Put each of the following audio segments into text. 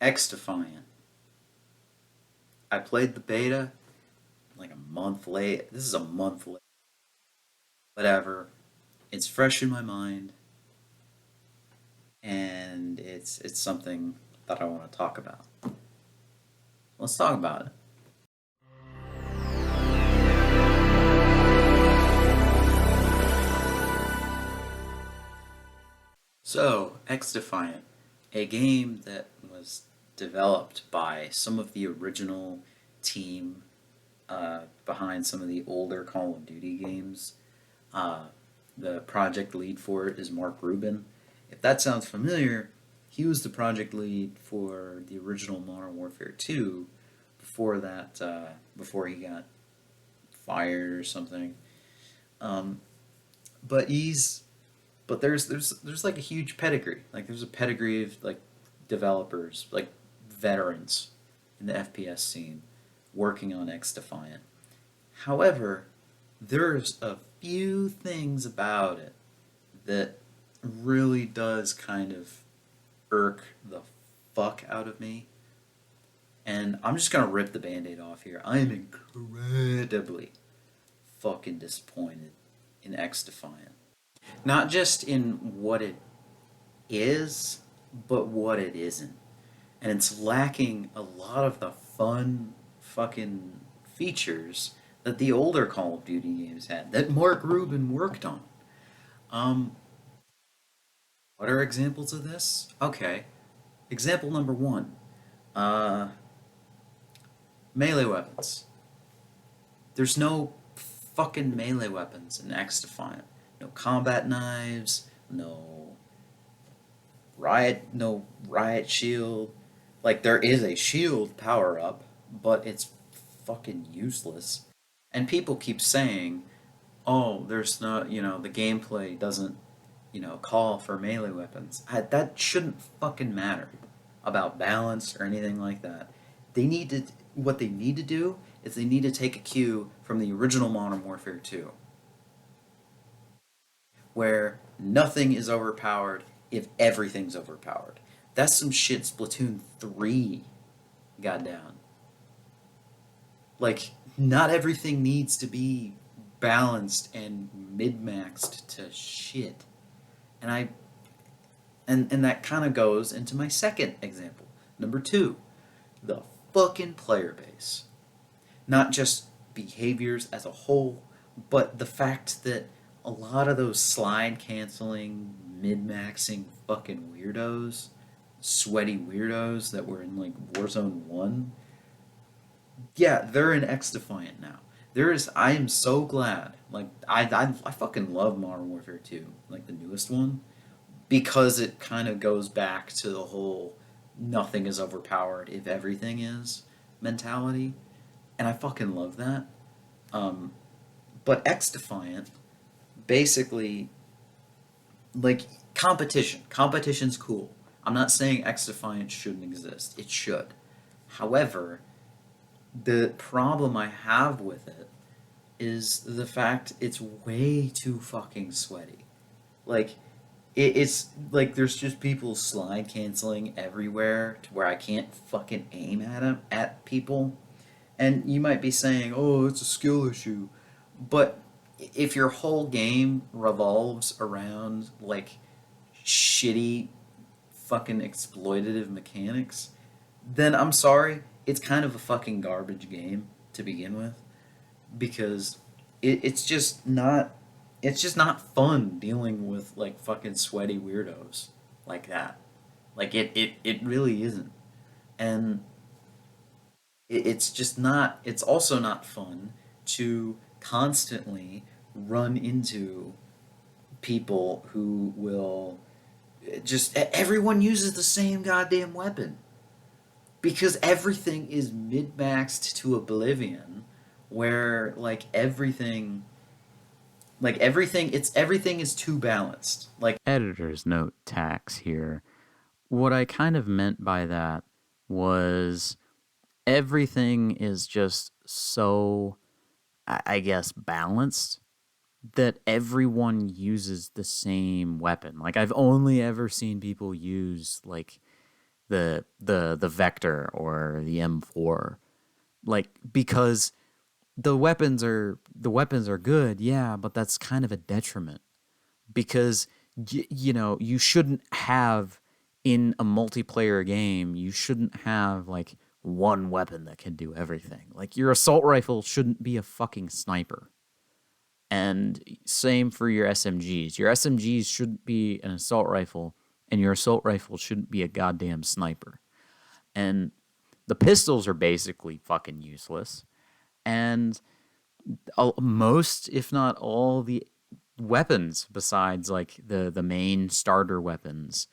XDefiant. I played the beta like a month late. This is a month late. Whatever. It's fresh in my mind, and it's something that I want to talk about. Let's talk about it. So, XDefiant, a game that was developed by some of the original team behind some of the older Call of Duty games. Uh, the project lead for it is Mark Rubin. If that sounds familiar, he was the project lead for the original Modern Warfare 2 before that, before he got fired or something. Um, but he's but there's like a huge pedigree. Like there's a pedigree of like developers, like veterans in the FPS scene working on XDefiant. However, there's a few things about it that really does kind of irk the fuck out of me. And I'm just gonna rip the band-aid off here. I am incredibly fucking disappointed in XDefiant. Not just in what it is, but what it isn't. And it's lacking a lot of the fun fucking features that the older Call of Duty games had, that Mark Rubin worked on. Um, what are examples of this? Okay, example number one, uh, melee weapons. There's no fucking melee weapons in X Defiant. No combat knives, no riot shield. Like there is a shield power up, but it's fucking useless. And people keep saying, "Oh, there's no, the gameplay doesn't, call for melee weapons." That shouldn't fucking matter about balance or anything like that. What they need to do is they need to take a cue from the original Modern Warfare 2, where nothing is overpowered if everything's overpowered. That's some shit Splatoon 3 got down. Like, not everything needs to be balanced and mid-maxed to shit. And I and that kind of goes into my second example. Number 2, the fucking player base. Not just behaviors as a whole, but the fact that a lot of those slide canceling, mid maxing fucking weirdos, sweaty weirdos that were in like Warzone 1, yeah, they're in X Defiant now. I am so glad. Like, I fucking love Modern Warfare 2, like the newest one, because it kind of goes back to the whole nothing is overpowered if everything is mentality. And I fucking love that. Um, but X Defiant basically, like, competition's cool. I'm not saying X Defiant shouldn't exist. It should. However, the problem I have with it is the fact it's way too fucking sweaty. Like, it's like there's just people slide canceling everywhere to where I can't fucking aim at people. And you might be saying, "Oh, it's a skill issue," but if your whole game revolves around like shitty fucking exploitative mechanics, then I'm sorry, it's kind of a fucking garbage game to begin with, because it's just not fun dealing with like fucking sweaty weirdos like that. Like it really isn't. And it's just not, it's also not fun to constantly run into people who will just everyone uses the same goddamn weapon because everything is mid-maxed to oblivion, where everything is too balanced. Like, Editor's note tax here. What I kind of meant by that was everything is just so, I guess, balanced that everyone uses the same weapon. Like, I've only ever seen people use, like, the Vector or the M4. Like, because the weapons are good, yeah, but that's kind of a detriment because you shouldn't have, in a multiplayer game, you shouldn't have like one weapon that can do everything. Like, your assault rifle shouldn't be a fucking sniper. And same for your SMGs. Your SMGs shouldn't be an assault rifle, and your assault rifle shouldn't be a goddamn sniper. And the pistols are basically fucking useless. And most, if not all, the weapons besides like the main starter weapons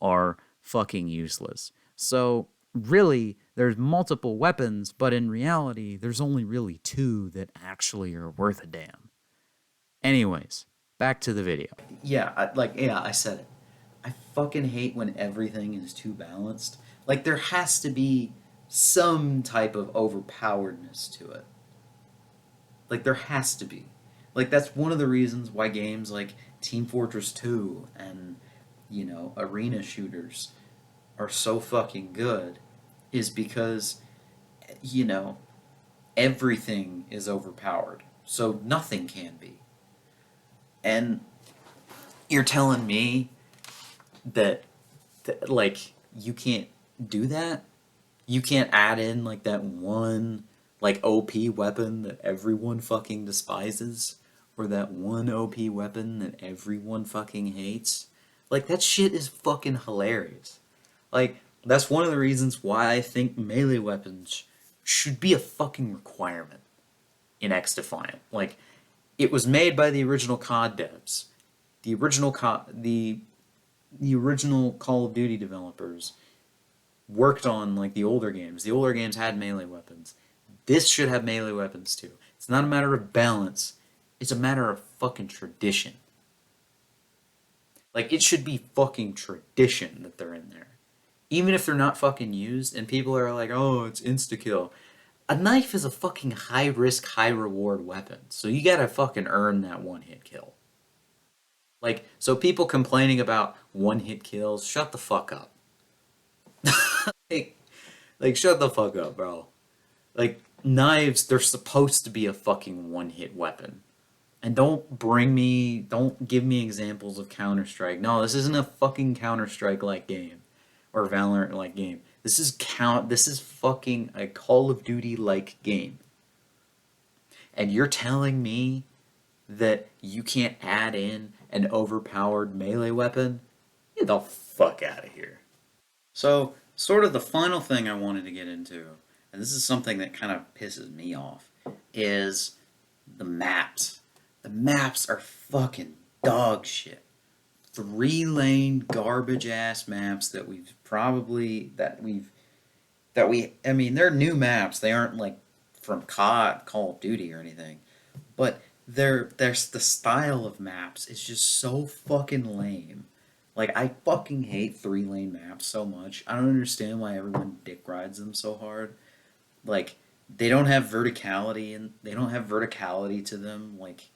are fucking useless. So really, there's multiple weapons, but in reality, there's only really two that actually are worth a damn. Anyways, back to the video. Yeah, I said it. I fucking hate when everything is too balanced. Like there has to be some type of overpoweredness to it. Like there has to be. Like that's one of the reasons why games like Team Fortress 2 and arena shooters are so fucking good is because you know everything is overpowered. So nothing can be. And you're telling me that, like you can't do that? You can't add in like that one like OP weapon that everyone fucking despises or that one OP weapon that everyone fucking hates? Like that shit is fucking hilarious. Like that's one of the reasons why I think melee weapons should be a fucking requirement in XDefiant. Like it was made by the original COD devs. The original Call of Duty developers worked on like the older games. The older games had melee weapons. This should have melee weapons too. It's not a matter of balance. It's a matter of fucking tradition. Like it should be fucking tradition that they're in there. Even if they're not fucking used and people are like, "Oh, it's insta kill." A knife is a fucking high risk, high reward weapon. So you got to fucking earn that one hit kill. Like so people complaining about one hit kills, shut the fuck up. like, shut the fuck up, bro. Like knives, they're supposed to be a fucking one hit weapon. And don't give me examples of Counter Strike. No, this isn't a fucking Counter Strike like game or Valorant like game. This is fucking a Call of Duty like game. And you're telling me that you can't add in an overpowered melee weapon? Get the fuck out of here. So, sort of the final thing I wanted to get into, and this is something that kind of pisses me off, is the maps. The maps are fucking dog shit. 3-lane garbage ass maps that I mean they're new maps. They aren't like from COD, Call of Duty or anything. But there's the style of maps is just so fucking lame. Like I fucking hate 3-lane maps so much. I don't understand why everyone dick rides them so hard. Like they don't have verticality to them. Like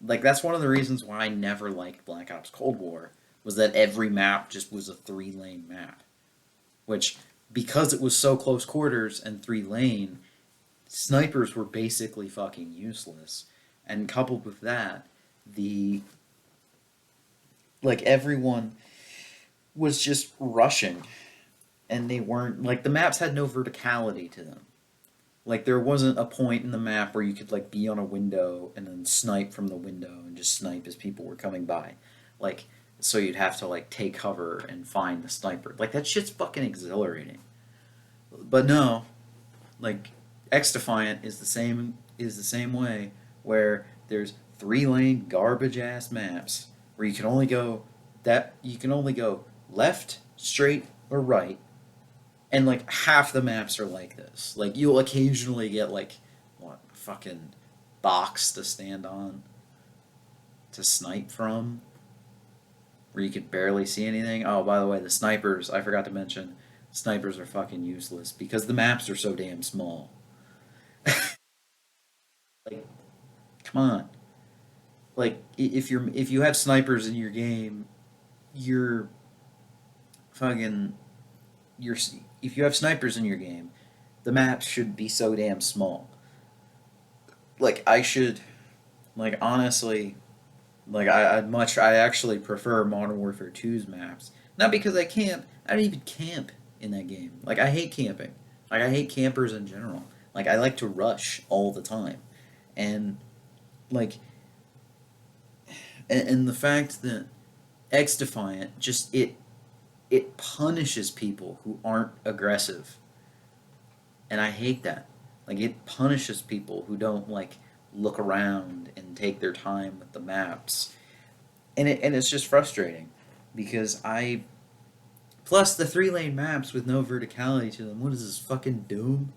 that's one of the reasons why I never liked Black Ops Cold War was that every map just was a 3-lane map. Which because it was so close quarters and 3-lane, snipers were basically fucking useless. And coupled with that, the everyone was just rushing and they weren't like the maps had no verticality to them. Like there wasn't a point in the map where you could like be on a window and then snipe from the window and just snipe as people were coming by. Like so you'd have to like take cover and find the sniper. Like that shit's fucking exhilarating. But no, like XDefiant is the same way where there's 3-lane garbage ass maps where you can only go left, straight, or right, and like half the maps are like this. Like you'll occasionally get like what fucking box to stand on to snipe from, where you could barely see anything. Oh, by the way, the snipers I forgot to mention. Snipers are fucking useless because the maps are so damn small. Like, come on. Like if you have snipers in your game, you're fucking your if you have snipers in your game, the maps should be so damn small. Like I should like honestly like I actually prefer Modern Warfare 2's maps. Not because I camp. I don't even camp in that game. Like I hate camping. Like I hate campers in general. Like I like to rush all the time. And like and the fact that XDefiant just it punishes people who aren't aggressive. And I hate that. Like it punishes people who don't like look around and take their time with the maps. And it's just frustrating because I plus the 3 lane maps with no verticality to them. What is this fucking Doom?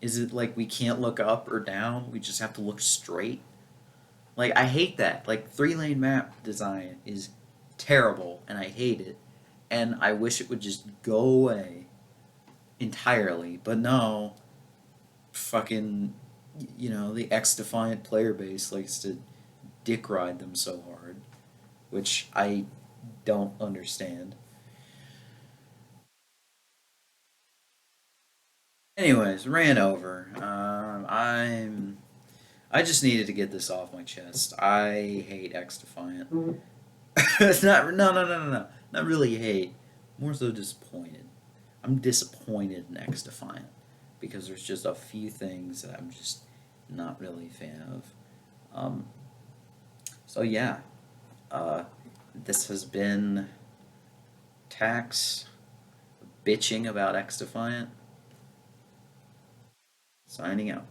Is it like we can't look up or down? We just have to look straight? Like I hate that. Like 3 lane map design is terrible and I hate it. And I wish it would just go away entirely. But no, fucking the X Defiant player base likes to dick ride them so hard, which I don't understand. Anyways, ran over. I just needed to get this off my chest. I hate X Defiant. It's not no. Not really hate. More so disappointed. I'm disappointed in X Defiant because there's just a few things that I'm just not really a fan of. Um, so yeah, uh, this has been Tax bitching about X Defiant. Signing out.